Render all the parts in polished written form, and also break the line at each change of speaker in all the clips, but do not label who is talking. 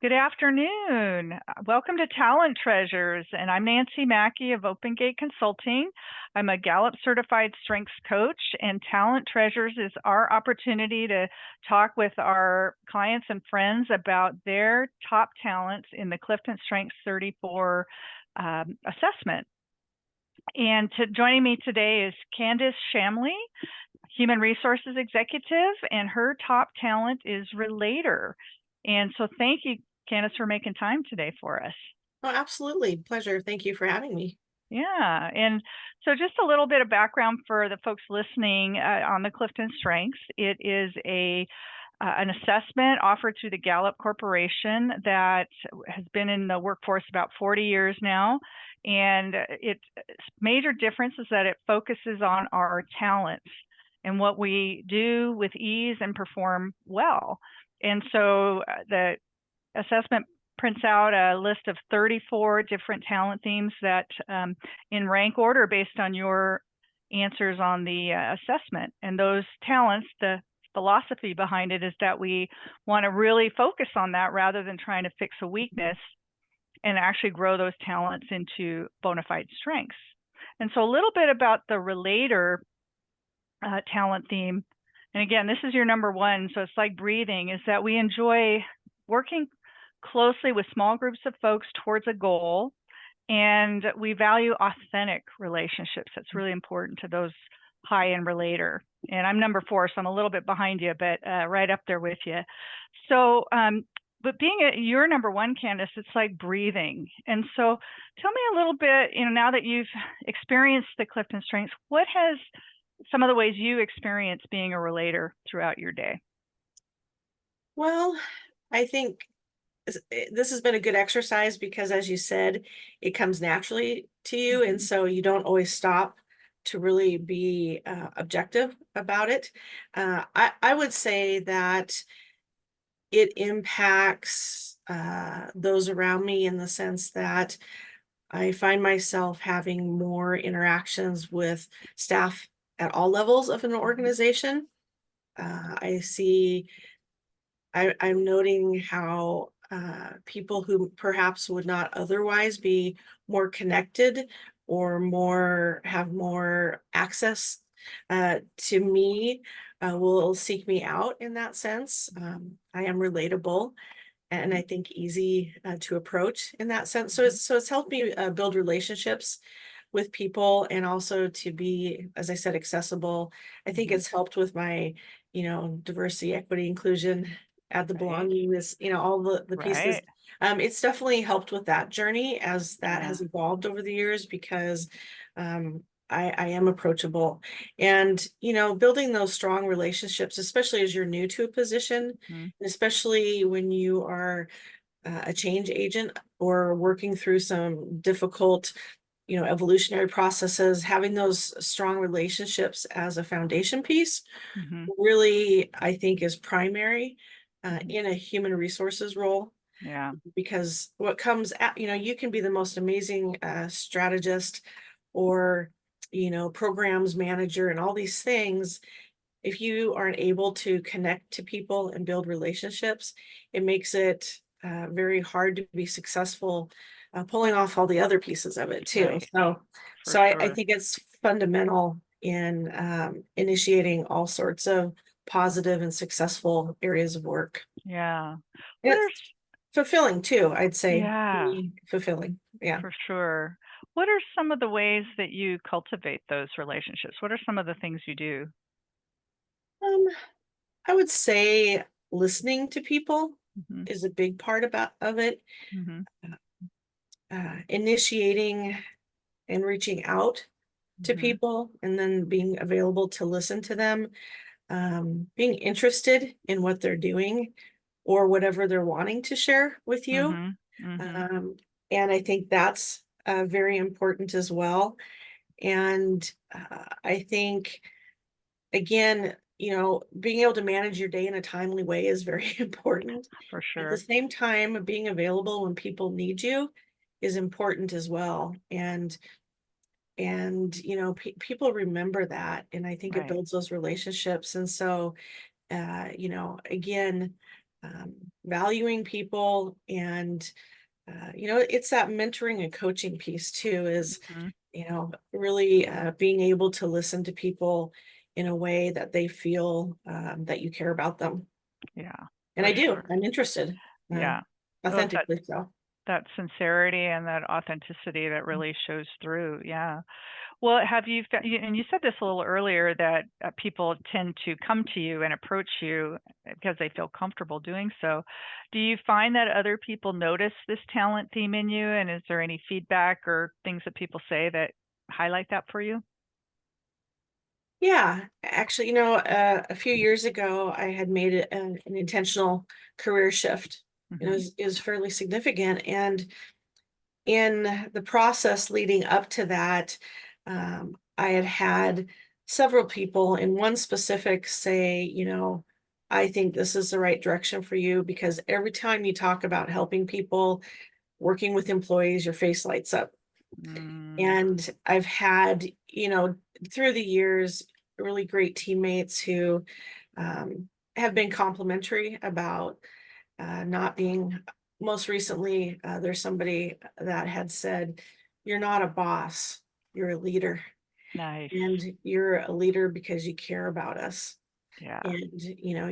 Good afternoon. Welcome to Talent Treasures, and I'm Nancy Mackey of Open Gate Consulting. I'm a Gallup certified strengths coach, and Talent Treasures is our opportunity to talk with our clients and friends about their top talents in the Clifton Strengths 34 assessment. And joining me today is Candace Chamlee, Human Resources Executive, and her top talent is Relator. And so thank you, Candace, for making time today for us.
Oh, absolutely. Pleasure. Thank you for having me.
Yeah, and so just a little bit of background for the folks listening on the Clifton Strengths. It is an assessment offered through the Gallup Corporation that has been in the workforce about 40 years now. And its major difference is that it focuses on our talents and what we do with ease and perform well. And so the assessment prints out a list of 34 different talent themes that in rank order based on your answers on the assessment. And those talents, the philosophy behind it is that we want to really focus on that rather than trying to fix a weakness and actually grow those talents into bona fide strengths. And so a little bit about the Relator talent theme. And again, this is your number one, so it's like breathing, is that we enjoy working closely with small groups of folks towards a goal, and we value authentic relationships. That's really important to those high in Relator. And I'm number 4, so I'm a little bit behind you, but right up there with you. So, but you're number 1, Candace, it's like breathing. And so tell me a little bit, now that you've experienced the Clifton Strengths, what has some of the ways you experience being a Relator throughout your day?
Well, I think this has been a good exercise because, as you said, it comes naturally to you. And so you don't always stop to really be objective about it. I would say that it impacts those around me in the sense that I find myself having more interactions with staff at all levels of an organization. I see, I'm noting how people who perhaps would not otherwise be more connected or have more access to me will seek me out in that sense. I am relatable and I think easy to approach in that sense. So it's helped me build relationships with people and also to be, as I said, accessible. I think it's helped with my, diversity, equity, inclusion, add the
Right,
belongingness, all the pieces.
right.
It's definitely helped with that journey as that
Yeah.
has evolved over the years because I am approachable and, building those strong relationships, especially as you're new to a position,
Mhm.
and especially when you are a change agent or working through some difficult evolutionary processes, having those strong relationships as a foundation piece
Mhm.
really, I think, is primary
Mhm.
in a human resources role
Yeah.
because what comes at, you can be the most amazing strategist or, programs manager and all these things. If you aren't able to connect to people and build relationships, it makes it very hard to be successful pulling off all the other pieces of it too.
Right.
So,
For
so I
sure.
think it's fundamental in initiating all sorts of positive and successful areas of work.
Yeah.
And
What are
it's fulfilling too, I'd say.
Yeah,
Really fulfilling. Yeah.
for sure. What are some of the ways that you cultivate those relationships? What are some of the things you do?
Um, I would say listening to people
Mhm.
is a big part of it.
Mhm.
Initiating and reaching out to
Mhm.
people and then being available to listen to them, being interested in what they're doing or whatever they're wanting to share with you.
Mhm. Mhm.
Um, and I think that's very important as well. And I think, again, being able to manage your day in a timely way is very important.
For
At the
sure.
same time, being available when people need you is important as well. And people remember that, and I think it
Right.
builds those relationships. And so again, valuing people, and it's that mentoring and coaching piece too, is
Mhm.
really being able to listen to people in a way that they feel that you care about them.
Yeah,
And
for
I do.
sure.
I'm interested, uh,
Yeah. Well,
authentically so.
that sincerity and that authenticity that really shows through. Yeah. Well, have you and you said this a little earlier that people tend to come to you and approach you because they feel comfortable doing so. Do you find that other people notice this talent theme in you? And is there any feedback or things that people say that highlight that for you?
Yeah, actually, a few years ago, I had made an intentional career shift.
Hmm.
It was fairly significant, and in the process leading up to that, I had had several people, in one specific, say, I think this is the right direction for you, because every time you talk about helping people, working with employees, your face lights up.
Mm,
And I've had, through the years, really great teammates who have been complimentary about not being. Most recently, there's somebody that had said, "You're not a boss, you're a leader.
nice.
And you're a leader because you care about us.
Yeah.
And,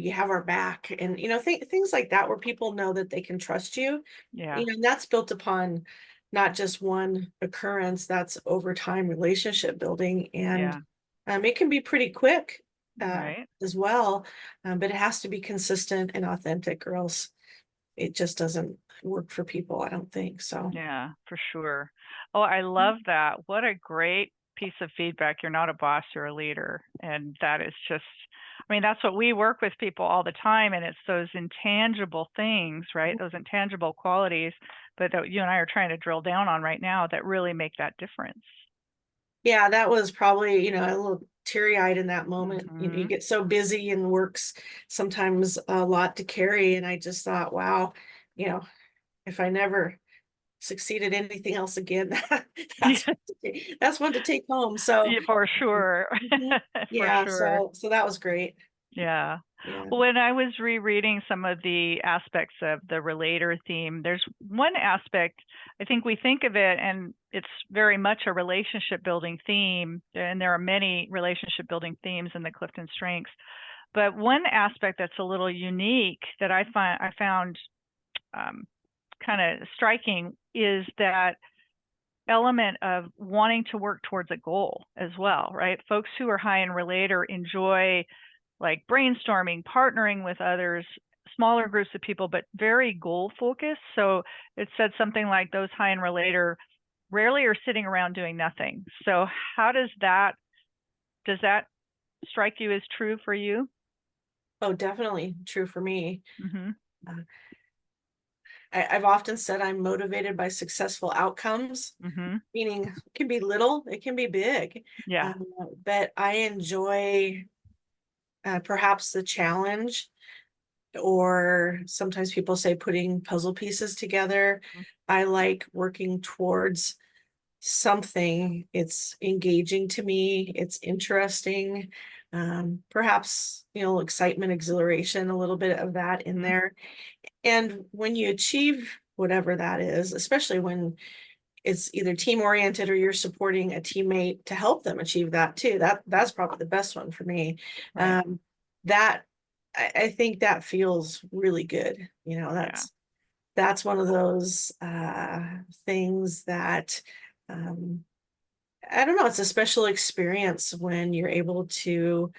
you have our back." And, things like that, where people know that they can trust you,
Yeah.
and that's built upon not just one occurrence, that's over time relationship building. And
Yeah.
it can be pretty quick
Right.
as well, but it has to be consistent and authentic, or else it just doesn't work for people, I don't think so.
Yeah, for sure. Oh, I love that. What a great piece of feedback. You're not a boss, you're a leader. And that is just, I mean, that's what we work with people all the time. And it's those intangible things, right? Those intangible qualities, but that you and I are trying to drill down on right now that really make that difference.
Yeah, that was probably, a little teary-eyed in that moment. You
Hmm.
get so busy, and work's sometimes a lot to carry. And I just thought, wow, you know, if I never succeeded anything else again, that's
Yeah,
one that's one to take home. So,
yeah, for
um,
sure.
mhm,
For
yeah,
sure.
so that was great.
Yeah.
Yeah.
When I was rereading some of the aspects of the Relator theme, there's one aspect, I think we think of it, and it's very much a relationship building theme, and there are many relationship building themes in the Clifton Strengths. But one aspect that's a little unique that I found kind of striking is that element of wanting to work towards a goal as well, right? Folks who are high in Relator enjoy like brainstorming, partnering with others, smaller groups of people, but very goal focused. So it said something like those high in Relator rarely are sitting around doing nothing. So how does that strike you as true for you?
Oh, definitely true for me.
Mm-hmm.
Uh, I've often said I'm motivated by successful outcomes,
Mm-hmm.
meaning it can be little, it can be big.
Yeah.
Um, but I enjoy perhaps the challenge, or sometimes people say putting puzzle pieces together. I like working towards something. It's engaging to me, it's interesting. Perhaps, excitement, exhilaration, a little bit of that in
Mm-hmm.
there. And when you achieve whatever that is, especially when it's either team oriented, or you're supporting a teammate to help them achieve that too, that's probably the best one for me.
Right.
um that I think that feels really good.
Yeah.
That's one of those things that, um I don't know, it's a special experience when you're able to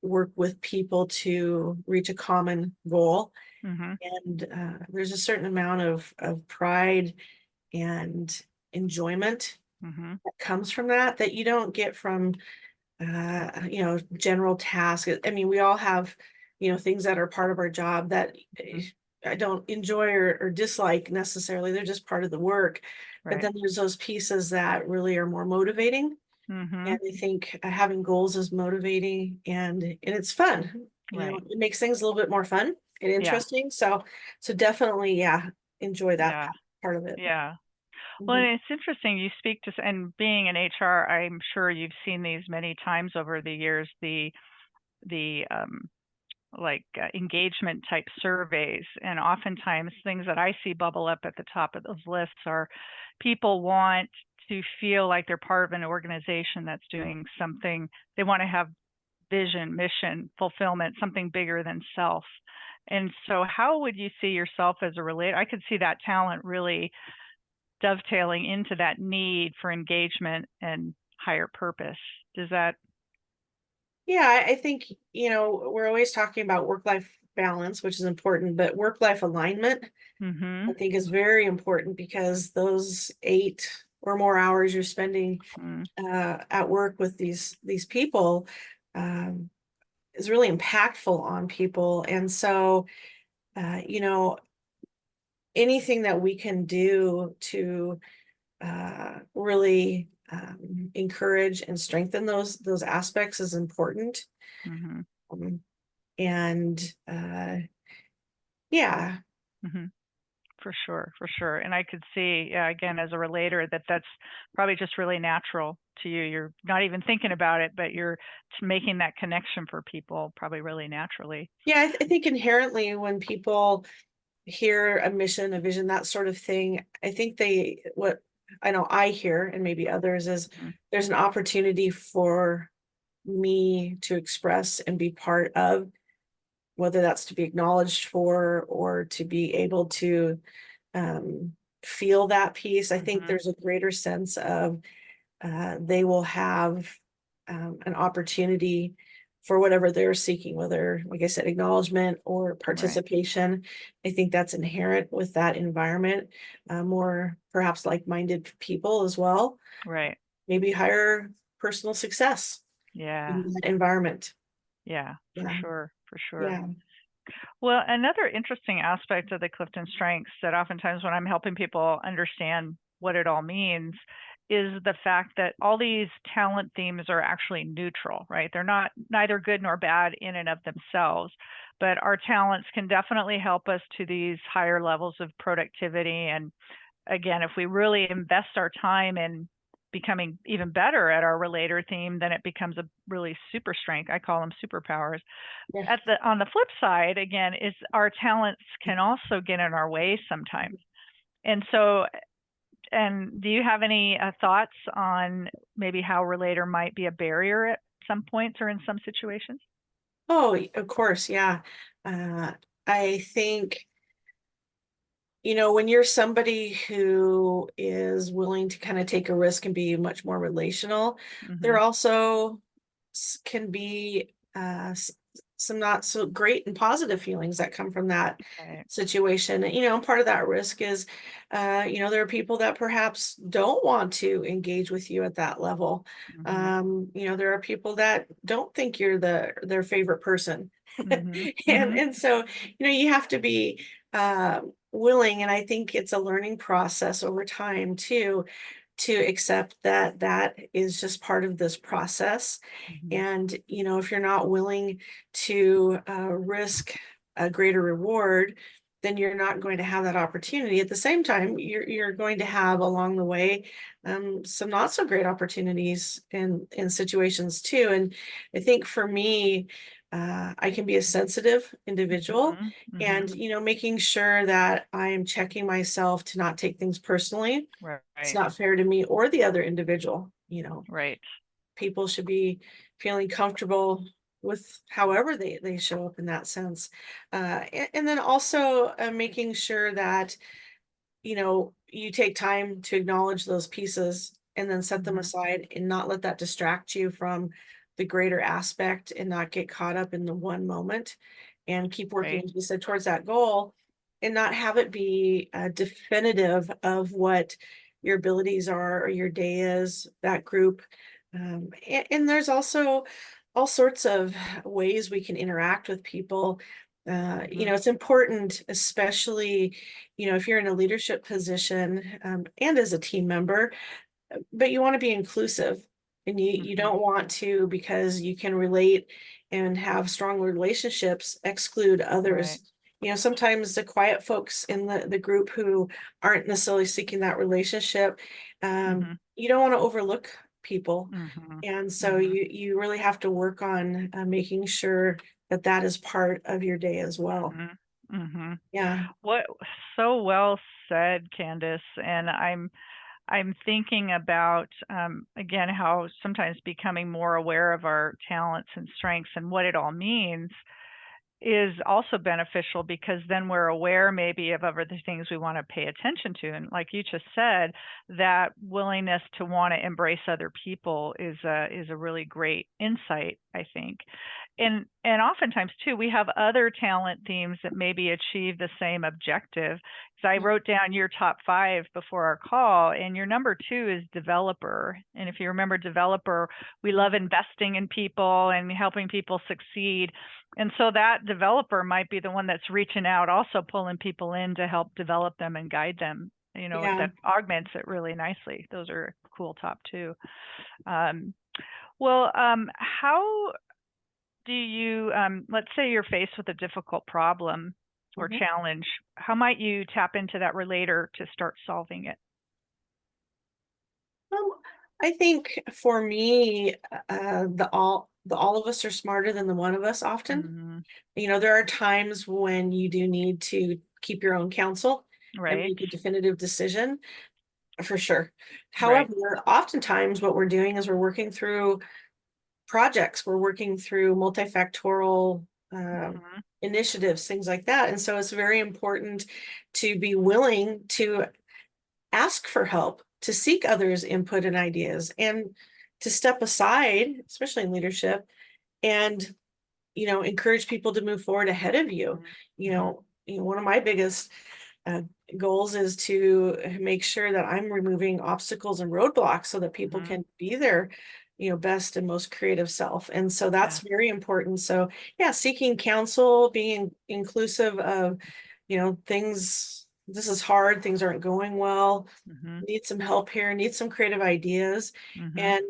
work with people to reach a common goal.
Mm-hmm.
And there's a certain amount of pride and enjoyment
Mm-hmm.
that comes from that you don't get from general tasks. I mean, we all have, things that are part of our job that
Mm-hmm.
I don't enjoy or dislike necessarily. They're just part of the work. But
Right.
then there's those pieces that really are more motivating.
Mm-hmm.
And I think having goals is motivating, and it's fun.
Right.
It makes things a little bit more fun and
Yeah.
interesting. So definitely, yeah, enjoy that
Yeah.
part of it.
Yeah. Well,
Mhm.
and it's interesting you speak to, and being in HR, I'm sure you've seen these many times over the years, the like engagement type surveys. And oftentimes things that I see bubble up at the top of those lists are people want to feel like they're part of an organization that's doing something. They want to have vision, mission, fulfillment, something bigger than self. And so how would you see yourself as a relator? I could see that talent really dovetailing into that need for engagement and higher purpose. Does that?
Yeah, I think, we're always talking about work-life balance, which is important, but work-life alignment,
Mm-hmm.
I think is very important because those 8 or more hours you're spending
Mm-hmm.
at work with these people um, is really impactful on people. And so, you know, anything that we can do to really encourage and strengthen those aspects is important.
Mm-hmm.
Um, and yeah,
Mm-hmm. For sure, for sure. And I could see, yeah, again, as a relator, that that's probably just really natural to you. You're not even thinking about it, but you're making that connection for people probably really naturally.
yeah, I think inherently when people hear a mission, a vision, that sort of thing, I think what I know I hear, and maybe others, is
Mhm.
there's an opportunity for me to express and be part of, whether that's to be acknowledged for or to be able to um, feel that piece. I think
Mhm.
there's a greater sense of they will have an opportunity for whatever they're seeking, whether, like I said, acknowledgement or
Right.
participation. I think that's inherent with that environment. More perhaps like-minded people as well,
Right.
maybe higher personal success
Yeah.
in that environment.
Yeah, for
Yeah,
sure, for sure.
yeah.
Well, another interesting aspect of the Clifton Strengths that oftentimes when I'm helping people understand what it all means is the fact that all these talent themes are actually neutral, right? They're not neither good nor bad in and of themselves, but our talents can definitely help us to these higher levels of productivity. And again, if we really invest our time in becoming even better at our relator theme, then it becomes a really super strength. I call them superpowers.
Yeah.
At the on the flip side, again, is our talents can also get in our way sometimes. And so, and do you have any thoughts on maybe how relator might be a barrier at some points or in some situations?
Oh, of course, yeah. Uh, I think, when you're somebody who is willing to kind of take a risk and be much more relational, there
Mm-hmm.
also can be some not so great and positive feelings that come from that
Right.
situation. Part of that risk is, there are people that perhaps don't want to engage with you at that level.
Mm-hmm.
There are people that don't think you're their favorite person.
Mm-hmm. Mm-hmm.
And so, you have to be willing, and I think it's a learning process over time too, to accept that that is just part of this process.
Mm-hmm.
And, if you're not willing to risk a greater reward, then you're not going to have that opportunity. At the same time, you're going to have along the way some not so great opportunities in situations too. And I think for me, I can be a sensitive individual,
Mm-hmm.
and
Mm-hmm.
making sure that I am checking myself to not take things personally. It's
Right.
not fair to me or the other individual.
Right.
People should be feeling comfortable with however they show up in that sense. And then also making sure that, you take time to acknowledge those pieces and then set them
Mm-hmm.
aside and not let that distract you from the greater aspect and not get caught up in the one moment and keep working,
Right.
as you said, towards that goal and not have it be definitive of what your abilities are or your day is, that group. And there's also all sorts of ways we can interact with people.
Mm-hmm.
It's important, especially, if you're in a leadership position and as a team member, but you want to be inclusive, and you
Mm-hmm.
don't want to, because you can relate and have strong relationships, exclude
Right.
others. Sometimes the quiet folks in the group who aren't necessarily seeking that relationship,
Mm-hmm.
you don't want to overlook people.
Mm-hmm.
And so
Mm-hmm.
you really have to work on making sure that is part of your day as well.
Mhm. Mhm.
Yeah.
What so well said, Candace. And I'm thinking about again how sometimes becoming more aware of our talents and strengths and what it all means is also beneficial, because then we're aware maybe of other things we want to pay attention to. And like you just said, that willingness to want to embrace other people is a really great insight, I think. And oftentimes too, we have other talent themes that maybe achieve the same objective. So I wrote down your top 5 before our call, and your number 2 is developer. And if you remember developer, we love investing in people and helping people succeed. And so that developer might be the one that's reaching out, also pulling people in to help develop them and guide them.
Yeah.
That augments it really nicely. Those are cool top 2. Um, how do you, let's say you're faced with a difficult problem or
Mhm.
challenge, how might you tap into that relator to start solving it?
Um, I think for me, the all of us are smarter than the one of us often.
Mhm.
There are times when you do need to keep your own counsel and
Right,
make a definitive decision, for sure.
right.
However, oftentimes what we're doing is we're working through projects, we're working through multifactorial
Mhm,
initiatives, things like that. And so it's very important to be willing to ask for help, to seek others' input and ideas, and to step aside, especially in leadership, and encourage people to move forward ahead of you.
mhm, mhm,
One of my biggest uh, goals is to make sure that I'm removing obstacles and roadblocks so that people
mhm.
can be their best and most creative self. And so
Yeah.
that's very important. So yeah, seeking counsel, being inclusive of things. This is hard, things aren't going well,
Mhm,
need some help here, need some creative ideas.
mhm,
And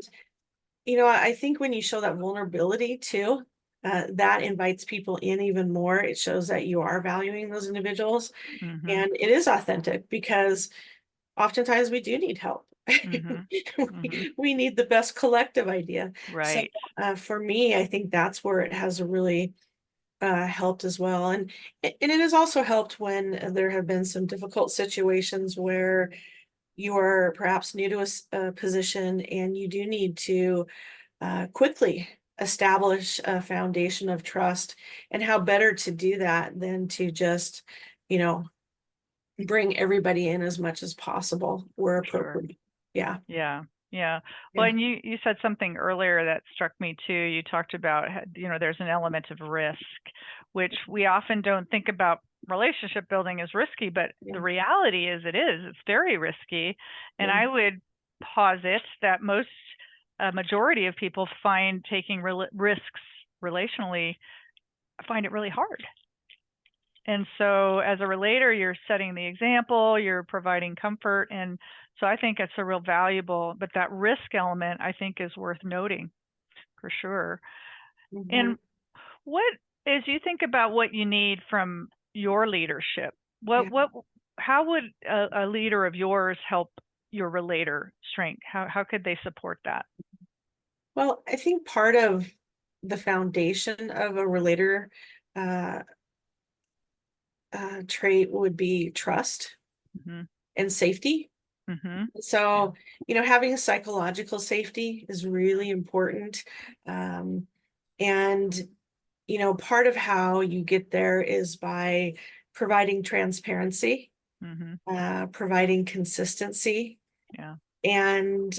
I think when you show that vulnerability too, that invites people in even more. It shows that you are valuing those individuals,
mhm,
and it is authentic because oftentimes we do need help.
mhm, mhm.
We need the best collective idea. So
Right.
for me, I think that's where it has really helped as well. And it has also helped when there have been some difficult situations where you are perhaps new to a position and you do need to quickly establish a foundation of trust. And how better to do that than to just, you know, bring everybody in as much as possible where
Sure.
appropriate. Yeah.
Yeah. Yeah. Well,
Yeah.
and you said something earlier that struck me too. You talked about, there's an element of risk, which we often don't think about relationship building as risky, but
Yeah.
the reality is it is. It's very risky. And
Yeah.
I would posit that most, a majority of people find taking risks relationally, find it really hard. And so as a relator, you're setting the example, you're providing comfort. And so I think it's a real valuable, but that risk element I think is worth noting for sure.
Mhm.
And what, as you think about what you need from your leadership,
Yeah.
how would a leader of yours help your relator strength? How could they support that?
Well, I think part of the foundation of a relator uh, trait would be trust
Hmm.
and safety.
Hmm. Yeah.
So, having psychological safety is really important. Um, and, part of how you get there is by providing transparency,
Hmm.
providing consistency,
Yeah.
and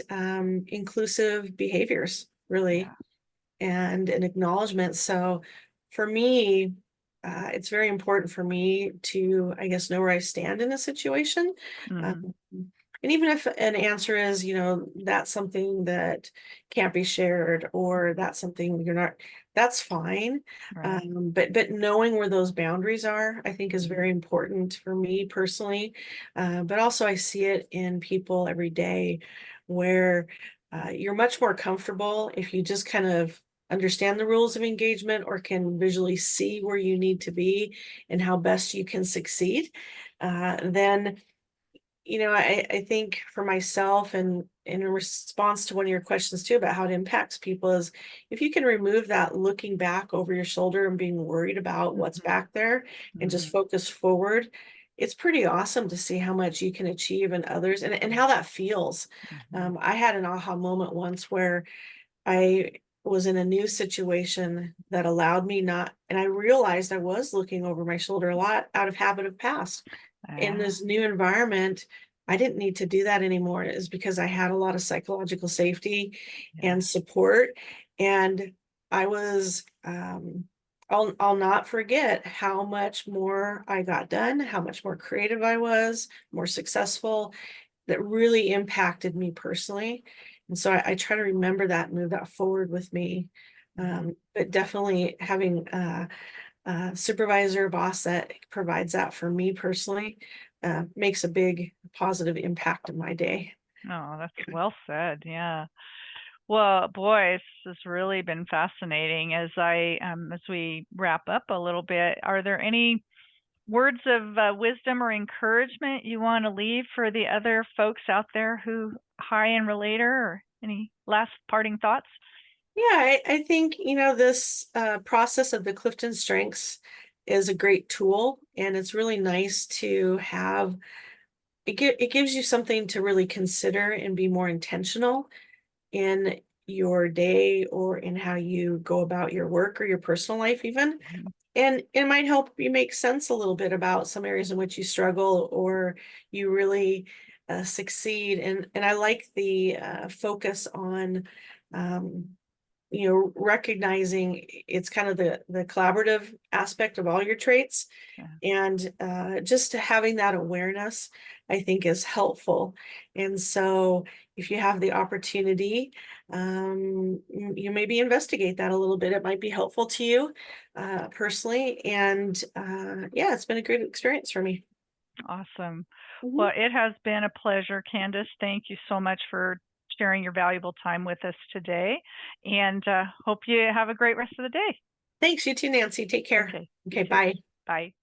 inclusive behaviors, really,
Yeah.
and an acknowledgement. So for me, it's very important for me to, I guess, know where I stand in a situation. Um,
Hmm.
and even if an answer is, that's something that can't be shared, or that's something you're not, that's fine.
Right.
But knowing where those boundaries are, I think is
Hmm.
very important for me personally. But also I see it in people every day where you're much more comfortable if you just kind of understand the rules of engagement or can visually see where you need to be and how best you can succeed, then I think for myself, and in response to one of your questions too about how it impacts people, is if you can remove that looking back over your shoulder and being worried about what's
Mhm,
back there and just
mhm,
focus forward, it's pretty awesome to see how much you can achieve in others, and how that feels.
mhm.
I had an aha moment once where I was in a new situation that allowed me not, and I realized I was looking over my shoulder a lot out of habit of past. In
Ah,
this new environment, I didn't need to do that anymore. It was because I had a lot of psychological safety
yeah.
and support. And I was, I'll not forget how much more I got done, how much more creative I was, more successful. That really impacted me personally. And so I try to remember that and move that forward with me.
Mhm.
But definitely having supervisor, boss that provides that for me personally, makes a big positive impact in my day.
Oh, that's well said. Yeah. Well, boy, this has really been fascinating. As we wrap up a little bit, are there any words of wisdom or encouragement you want to leave for the other folks out there who high in Relator, or any last parting thoughts?
Yeah, I think, this process of the Clifton Strengths is a great tool, and it's really nice to have. It gives you something to really consider and be more intentional in your day or in how you go about your work or your personal life even.
Mhm.
And it might help you make sense a little bit about some areas in which you struggle or you really succeed. And I like the focus on, um, recognizing it's kind of the collaborative aspect of all your traits,
Yeah.
and just having that awareness, I think, is helpful. And so, if you have the opportunity, you maybe investigate that a little bit. It might be helpful to you personally. And yeah, it's been a great experience for me.
Awesome.
Mhm.
Well, it has been a pleasure, Candace. Thank you so much for sharing your valuable time with us today, and hope you have a great rest of the day.
Thanks, you too, Nancy. Take care.
Okay, you
Okay,
too.
bye.
Bye.